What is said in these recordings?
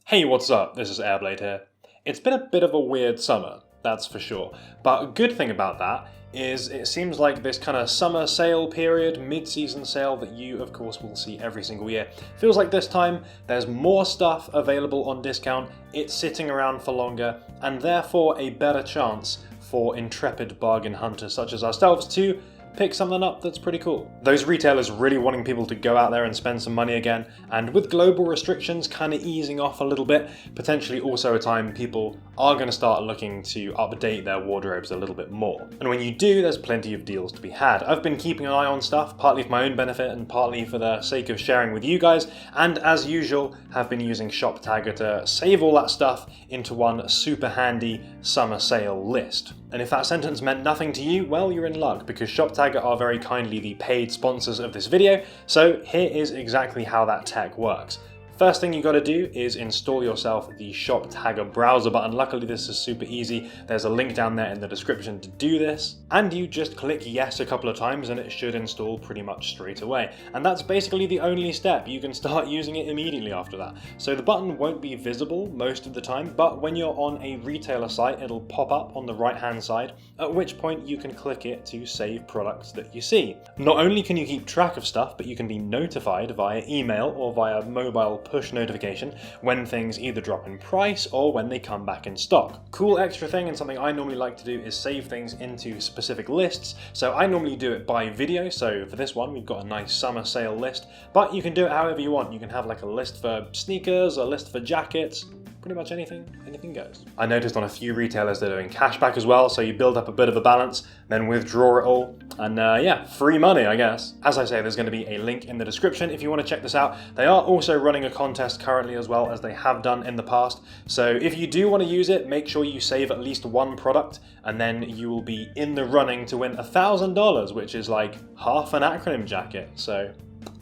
Hey, what's up? This is Airblade here. It's been a bit of a weird summer, that's for sure. But a good thing about that is it seems like this kind of summer sale period, mid-season sale that you of course will see every single year. Feels like this time there's more stuff available on discount, it's sitting around for longer, and therefore a better chance for intrepid bargain hunters such as ourselves to pick something up that's pretty cool. Those retailers really wanting people to go out there and spend some money again, and with global restrictions kind of easing off a little bit, potentially also a time people are going to start looking to update their wardrobes a little bit more. And when you do, there's plenty of deals to be had. I've been keeping an eye on stuff, partly for my own benefit and partly for the sake of sharing with you guys, and as usual, have been using Shoptagr to save all that stuff into one super handy summer sale list. And if that sentence meant nothing to you, well, you're in luck, because Shoptagr are very kindly the paid sponsors of this video, so here is exactly how that tech works. First thing you got to do is install yourself the Shoptagr browser button. Luckily this is super easy, there's a link down there in the description to do this, and you just click yes a couple of times and it should install pretty much straight away. And that's basically the only step, you can start using it immediately after that. So the button won't be visible most of the time, but when you're on a retailer site it'll pop up on the right hand side, at which point you can click it to save products that you see. Not only can you keep track of stuff, but you can be notified via email or via mobile push notification when things either drop in price or when they come back in stock. Cool extra thing, and something I normally like to do, is save things into specific lists. So I normally do it by video, so for this one we've got a nice summer sale list, but you can do it however you want. You can have like a list for sneakers, a list for jackets, pretty much anything goes. I noticed on a few retailers they're doing cashback as well, so you build up a bit of a balance, then withdraw it all, and yeah, free money I guess. As I say, there's going to be a link in the description if you want to check this out. They are also running a contest currently as well, as they have done in the past, so if you do want to use it, make sure you save at least one product, and then you will be in the running to win $1,000, which is like half an acronym jacket, so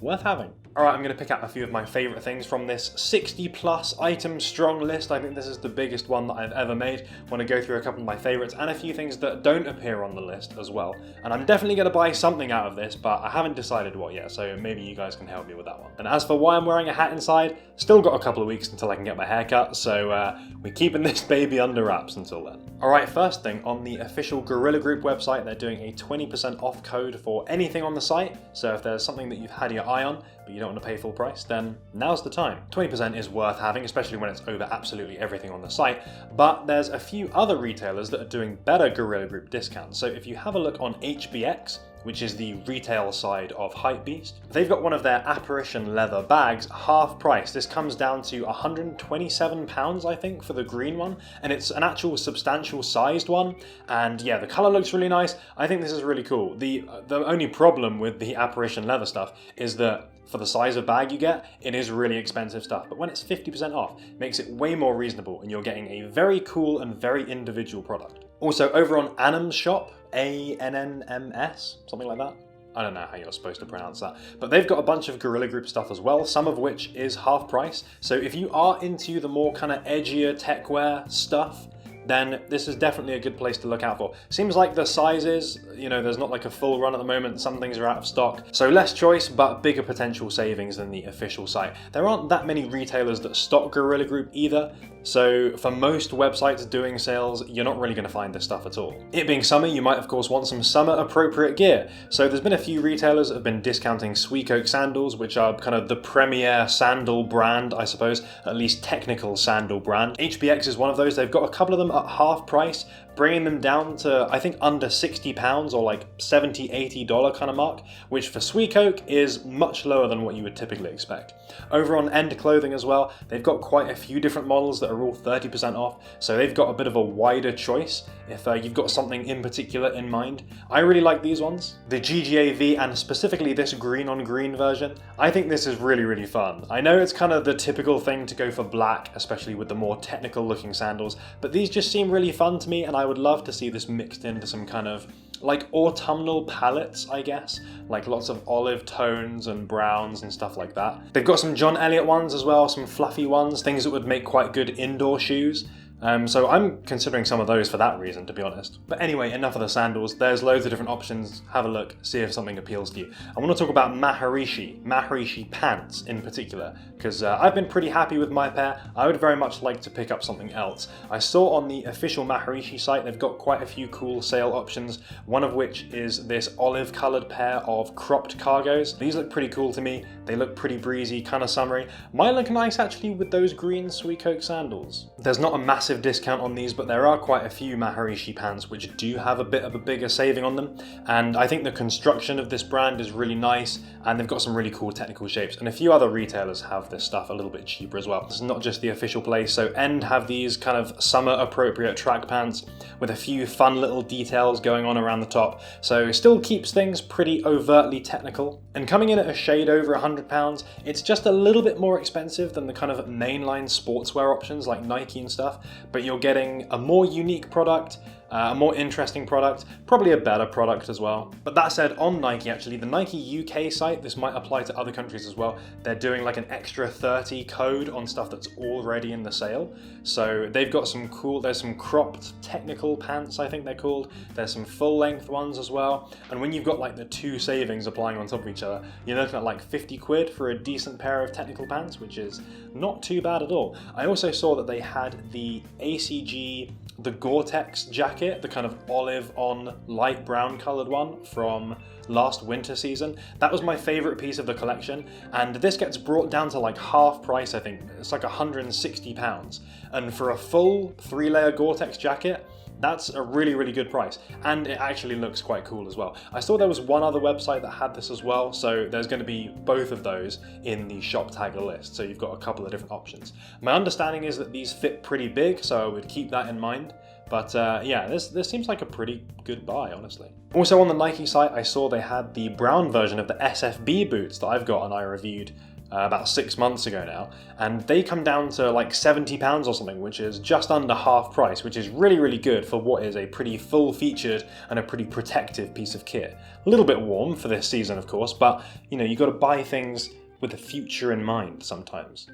worth having. Alright, I'm going to pick out a few of my favourite things from this 60 plus item strong list. I think this is the biggest one that I've ever made. I want to go through a couple of my favourites and a few things that don't appear on the list as well. And I'm definitely going to buy something out of this, but I haven't decided what yet, so maybe you guys can help me with that one. And as for why I'm wearing a hat inside, still got a couple of weeks until I can get my hair cut, so we're keeping this baby under wraps until then. Alright, first thing, on the official Guerilla Group website, they're doing a 20% off code for anything on the site, so if there's something that you've had your eye on, but you don't want to pay full price, then now's the time. 20% is worth having, especially when it's over absolutely everything on the site, but there's a few other retailers that are doing better Guerilla Group discounts. So if you have a look on HBX, which is the retail side of Hypebeast, they've got one of their apparition leather bags half price. This comes down to £127, I think, for the green one, and it's an actual substantial sized one, and yeah, the colour looks really nice. I think this is really cool. The only problem with the apparition leather stuff is that for the size of bag you get, it is really expensive stuff, but when it's 50% off, it makes it way more reasonable, and you're getting a very cool and very individual product. Also, over on Annm's shop, ANNMS, something like that. I don't know how you're supposed to pronounce that, but they've got a bunch of Guerilla Group stuff as well, some of which is half price. So if you are into the more kind of edgier techwear stuff, then this is definitely a good place to look out for. Seems like the sizes, you know, there's not like a full run at the moment, some things are out of stock, so less choice but bigger potential savings than the official site. There aren't that many retailers that stock Guerilla Group either, so for most websites doing sales, you're not really going to find this stuff at all. It being summer, you might of course want some summer appropriate gear, so there's been a few retailers that have been discounting Sweetcoat sandals, which are kind of the premier sandal brand, I suppose, at least technical sandal brand. HBX is one of those. They've got a couple of them at half price, bringing them down to I think under £60 or like $70, $80 kind of mark, which for Sweetcoat is much lower than what you would typically expect. Over on End Clothing as well, they've got quite a few different models that are all 30% off, so they've got a bit of a wider choice if you've got something in particular in mind. I really like these ones. The GGAV, and specifically this green on green version, I think this is really fun. I know it's kind of the typical thing to go for black, especially with the more technical looking sandals, but these just seem really fun to me, and I would love to see this mixed into some kind of like autumnal palettes, I guess, like lots of olive tones and browns and stuff like that. They've got some John Elliott ones as well, some fluffy ones, things that would make quite good indoor shoes. So I'm considering some of those for that reason, to be honest. But anyway, enough of the sandals. There's loads of different options. Have a look, see if something appeals to you. I want to talk about Maharishi pants in particular, because I've been pretty happy with my pair. I would very much like to pick up something else. I saw on the official Maharishi site they've got quite a few cool sale options, one of which is this olive coloured pair of cropped cargos. These look pretty cool to me. They look pretty breezy, kind of summery. Might look nice actually with those green Sweet Coke sandals. There's not a massive discount on these, but there are quite a few Maharishi pants which do have a bit of a bigger saving on them, and I think the construction of this brand is really nice, and they've got some really cool technical shapes, and a few other retailers have this stuff a little bit cheaper as well. This is not just the official place. So End have these kind of summer appropriate track pants with a few fun little details going on around the top, so it still keeps things pretty overtly technical. And coming in at a shade over £100, it's just a little bit more expensive than the kind of mainline sportswear options like Nike and stuff, but you're getting a more unique product, a more interesting product, probably a better product as well. But that said, on Nike actually, the Nike UK site, this might apply to other countries as well, they're doing like an extra 30 code on stuff that's already in the sale. So they've got some cool, there's some cropped technical pants, I think they're called, there's some full length ones as well, and when you've got like the two savings applying on top of each other, you're looking at like 50 quid for a decent pair of technical pants, which is not too bad at all. I also saw that they had the ACG, the Gore-Tex jacket, the kind of olive on light brown coloured one from last winter season. That was my favourite piece of the collection, and this gets brought down to like half price, I think. It's like £160, and for a full 3-layer Gore-Tex jacket, that's a really, really good price, and it actually looks quite cool as well. I saw there was one other website that had this as well, so there's going to be both of those in the Shoptagr list, so you've got a couple of different options. My understanding is that these fit pretty big, so I would keep that in mind. But yeah, this seems like a pretty good buy, honestly. Also on the Nike site, I saw they had the brown version of the SFB boots that I've got and I reviewed about 6 months ago now, and they come down to like £70 or something, which is just under half price, which is really, really good for what is a pretty full-featured and a pretty protective piece of kit. A little bit warm for this season, of course, but you know, you got to buy things with the future in mind sometimes.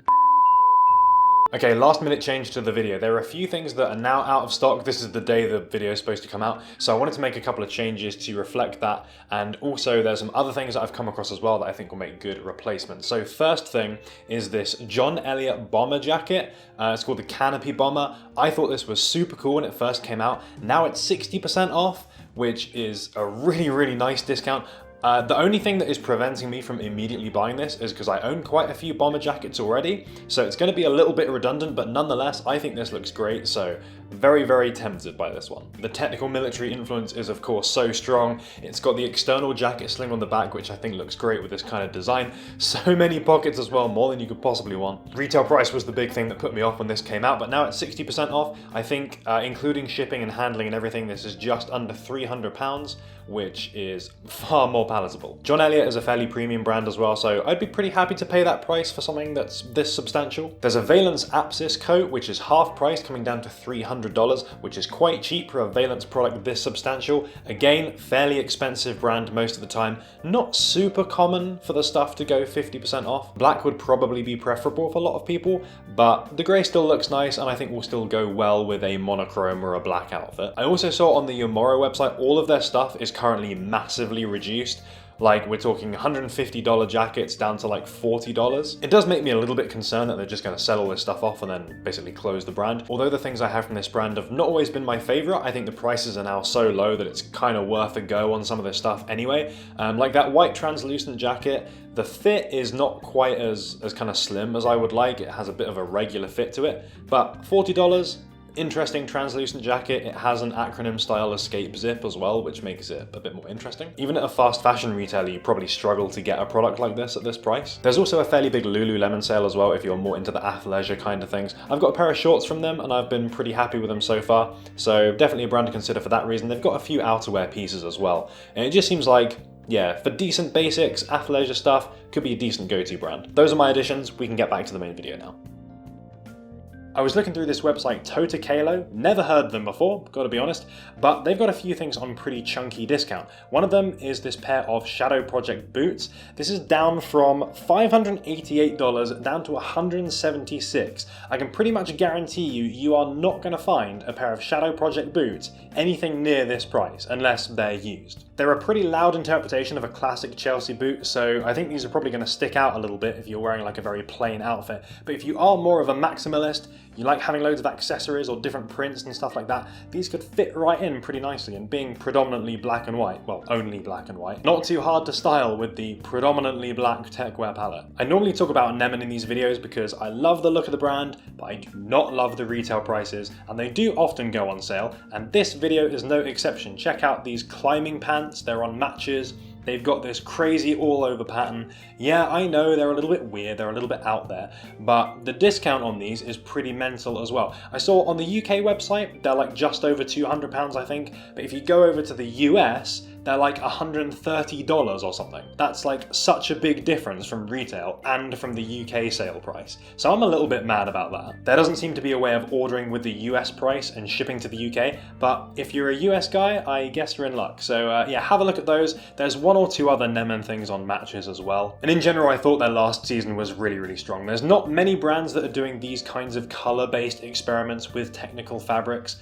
Okay, last minute change to the video. There are a few things that are now out of stock. This is the day the video is supposed to come out, so I wanted to make a couple of changes to reflect that, and also there's some other things that I've come across as well that I think will make good replacements. So first thing is this John Elliott bomber jacket. It's called the Canopy Bomber. I thought this was super cool when it first came out. Now it's 60% off, which is a really, really nice discount. The only thing that is preventing me from immediately buying this is because I own quite a few bomber jackets already, so it's going to be a little bit redundant, but nonetheless, I think this looks great, so very, very tempted by this one. The technical military influence is of course so strong. It's got the external jacket sling on the back, which I think looks great with this kind of design. So many pockets as well, more than you could possibly want. Retail price was the big thing that put me off when this came out, but now it's 60% off. I think including shipping and handling and everything, this is just under £300, which is far more palatable. John Elliott is a fairly premium brand as well, so I'd be pretty happy to pay that price for something that's this substantial. There's a Veilance Apsis coat, which is half price, coming down to $300, which is quite cheap for a Veilance product this substantial. Again, fairly expensive brand most of the time. Not super common for the stuff to go 50% off. Black would probably be preferable for a lot of people, but the grey still looks nice, and I think will still go well with a monochrome or a black outfit. I also saw on the Yomoro website, all of their stuff is currently massively reduced. Like, we're talking $150 jackets down to like $40. It does make me a little bit concerned that they're just going to sell all this stuff off and then basically close the brand. Although the things I have from this brand have not always been my favorite, I think the prices are now so low that it's kind of worth a go on some of this stuff anyway. Like that white translucent jacket, the fit is not quite as kind of slim as I would like. It has a bit of a regular fit to it, but $40, interesting translucent jacket. It has an acronym style escape zip as well, which makes it a bit more interesting. Even at a fast fashion retailer, you probably struggle to get a product like this at this price. There's also a fairly big Lululemon sale as well if you're more into the athleisure kind of things. I've got a pair of shorts from them and I've been pretty happy with them so far, so definitely a brand to consider for that reason. They've got a few outerwear pieces as well, and it just seems like, yeah, for decent basics, athleisure stuff, could be a decent go-to brand. Those are my additions. We can get back to the main video now. I was looking through this website Totokalo, never heard them before, gotta be honest, but they've got a few things on pretty chunky discount. One of them is this pair of Shadow Project boots. This is down from $588 down to $176. I can pretty much guarantee you are not going to find a pair of Shadow Project boots anything near this price, unless they're used. They're a pretty loud interpretation of a classic Chelsea boot, so I think these are probably going to stick out a little bit if you're wearing like a very plain outfit. But if you are more of a maximalist, you like having loads of accessories or different prints and stuff like that, these could fit right in pretty nicely, and being predominantly black and white, well, only black and white, not too hard to style with the predominantly black techwear palette. I normally talk about Nemen in these videos because I love the look of the brand, but I do not love the retail prices, and they do often go on sale, and this video is no exception. Check out these climbing pants, they're on Matches. They've got this crazy all-over pattern. Yeah, I know they're a little bit weird, they're a little bit out there, but the discount on these is pretty mental as well. I saw on the UK website, they're like just over £200, I think, but if you go over to the US, they're like $130 or something. That's like such a big difference from retail and from the UK sale price. So I'm a little bit mad about that. There doesn't seem to be a way of ordering with the US price and shipping to the UK, but if you're a US guy, I guess you're in luck. So yeah, have a look at those. There's one or two other Nemen things on Matches as well. And in general, I thought their last season was really, really strong. There's not many brands that are doing these kinds of color-based experiments with technical fabrics.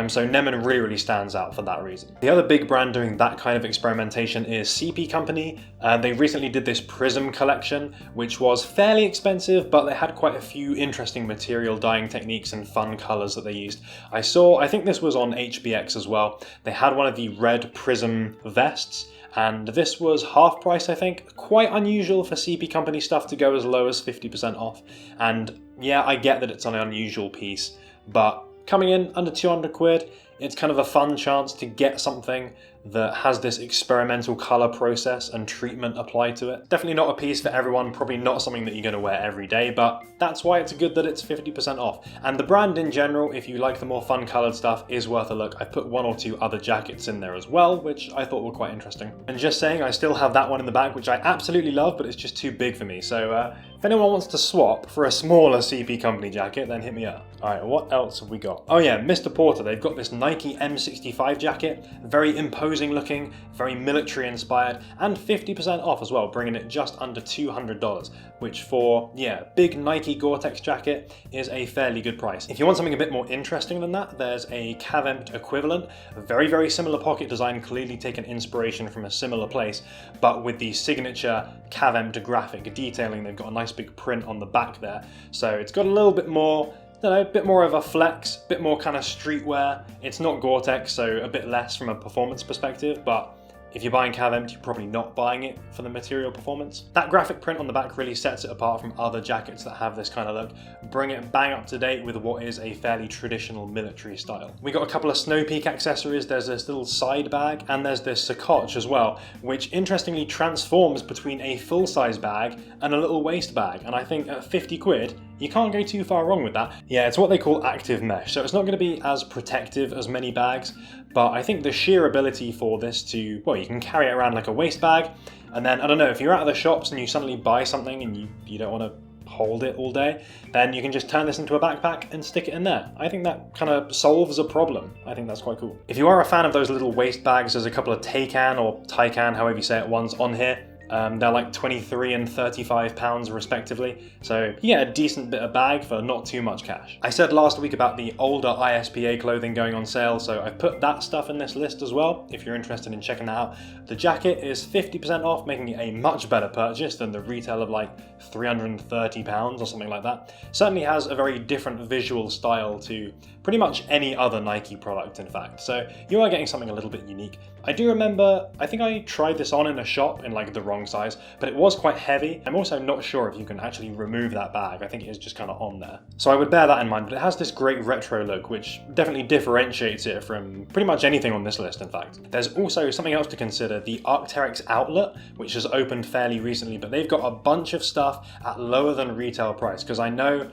So Nemen really, really stands out for that reason. The other big brand doing that kind of experimentation is CP Company. They recently did this Prism collection, which was fairly expensive, but they had quite a few interesting material dyeing techniques and fun colors that they used. I think this was on HBX as well. They had one of the red Prism vests, and this was half price, I think. Quite unusual for CP Company stuff to go as low as 50% off. And yeah, I get that it's an unusual piece, but coming in under 200 quid, it's kind of a fun chance to get something that has this experimental color process and treatment applied to it. Definitely not a piece for everyone, probably not something that you're going to wear every day, but that's why it's good that it's 50% off. And the brand in general, if you like the more fun colored stuff, is worth a look. I put one or two other jackets in there as well, which I thought were quite interesting. And just saying, I still have that one in the bag, which I absolutely love, but it's just too big for me. So if anyone wants to swap for a smaller CP Company jacket, then hit me up. Alright, what else have we got? Oh yeah, Mr. Porter, they've got this Nike M65 jacket, very imposing looking, very military inspired, and 50% off as well, bringing it just under $200, which for, yeah, big Nike Gore-Tex jacket is a fairly good price. If you want something a bit more interesting than that, there's a Cavempt equivalent, a very, very similar pocket design, clearly taken inspiration from a similar place, but with the signature Cavempt graphic detailing. They've got a nice big print on the back there, so it's got a little bit more, a bit more of a flex, a bit more kind of streetwear. It's not Gore-Tex, so a bit less from a performance perspective, but if you're buying Cavempt, you're probably not buying it for the material performance. That graphic print on the back really sets it apart from other jackets that have this kind of look, bring it bang up to date with what is a fairly traditional military style. We got a couple of Snow Peak accessories, there's this little side bag, and there's this sacoche as well, which interestingly transforms between a full-size bag and a little waist bag, and I think at 50 quid, you can't go too far wrong with that. Yeah, it's what they call active mesh, so it's not going to be as protective as many bags, but I think the sheer ability for this to, well, you can carry it around like a waist bag, and then, I don't know, if you're out of the shops and you suddenly buy something and you don't want to hold it all day, then you can just turn this into a backpack and stick it in there. I think that kind of solves a problem. I think that's quite cool. If you are a fan of those little waist bags, there's a couple of Taycan or Taycan, however you say it, ones on here. They're like 23 and 35 pounds respectively, so you get a decent bit of bag for not too much cash. I said last week about the older ISPA clothing going on sale, so I've put that stuff in this list as well, if you're interested in checking that out. The jacket is 50% off, making it a much better purchase than the retail of like £330 or something like that. Certainly has a very different visual style to pretty much any other Nike product, in fact, so you are getting something a little bit unique. I do remember, I think I tried this on in a shop in like the wrong size, but it was quite heavy. I'm also not sure if you can actually remove that bag. I think it is just kind of on there. So I would bear that in mind, but it has this great retro look, which definitely differentiates it from pretty much anything on this list, in fact. There's also something else to consider, the Arc'teryx outlet, which has opened fairly recently, but they've got a bunch of stuff at lower than retail price, because I know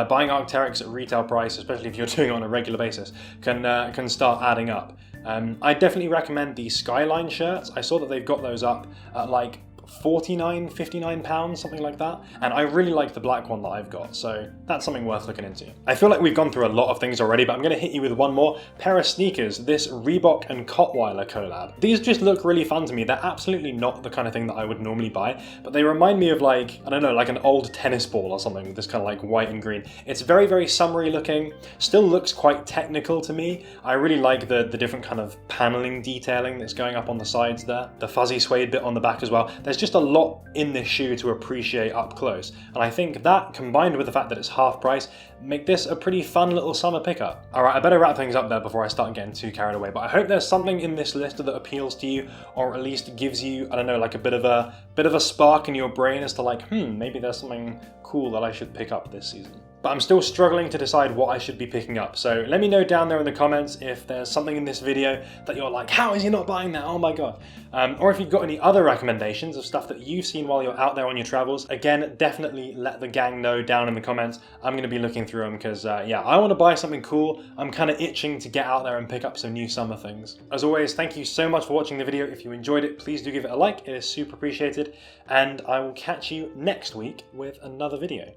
buying Arc'teryx at retail price, especially if you're doing it on a regular basis, can start adding up. I definitely recommend the Skyline shirts. I saw that they've got those up at like 49, 59 pounds, something like that. And I really like the black one that I've got, so that's something worth looking into. I feel like we've gone through a lot of things already, but I'm gonna hit you with one more pair of sneakers, this Reebok and Kottweiler collab. These just look really fun to me. They're absolutely not the kind of thing that I would normally buy, but they remind me of like, I don't know, like an old tennis ball or something with this kind of like white and green. It's very, very summery looking, still looks quite technical to me. I really like the different kind of paneling detailing that's going up on the sides there, the fuzzy suede bit on the back as well. There's just a lot in this shoe to appreciate up close, and I think that combined with the fact that it's half price make this a pretty fun little summer pickup. Alright, I better wrap things up there before I start getting too carried away, but I hope there's something in this list that appeals to you, or at least gives you, I don't know, like a bit of a spark in your brain as to like, maybe there's something cool that I should pick up this season. But I'm still struggling to decide what I should be picking up, so let me know down there in the comments if there's something in this video that you're like, how is he not buying that? Oh my god. Or if you've got any other recommendations of stuff that you've seen while you're out there on your travels, again, definitely let the gang know down in the comments. I'm going to be looking through them because, yeah, I want to buy something cool. I'm kind of itching to get out there and pick up some new summer things. As always, thank you so much for watching the video. If you enjoyed it, please do give it a like. It is super appreciated. And I will catch you next week with another video.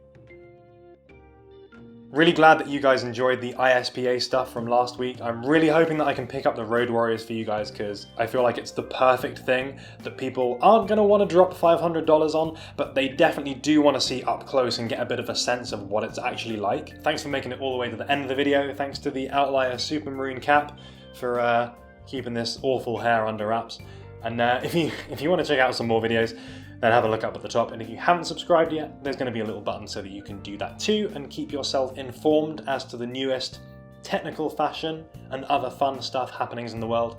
Really glad that you guys enjoyed the ISPA stuff from last week. I'm really hoping that I can pick up the Road Warriors for you guys because I feel like it's the perfect thing that people aren't going to want to drop $500 on, but they definitely do want to see up close and get a bit of a sense of what it's actually like. Thanks for making it all the way to the end of the video. Thanks to the Outlier Super Maroon Cap for keeping this awful hair under wraps. And if you want to check out some more videos, then have a look up at the top, and if you haven't subscribed yet, there's going to be a little button so that you can do that too and keep yourself informed as to the newest technical fashion and other fun stuff happenings in the world.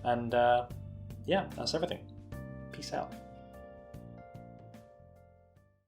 And yeah, that's everything. Peace out.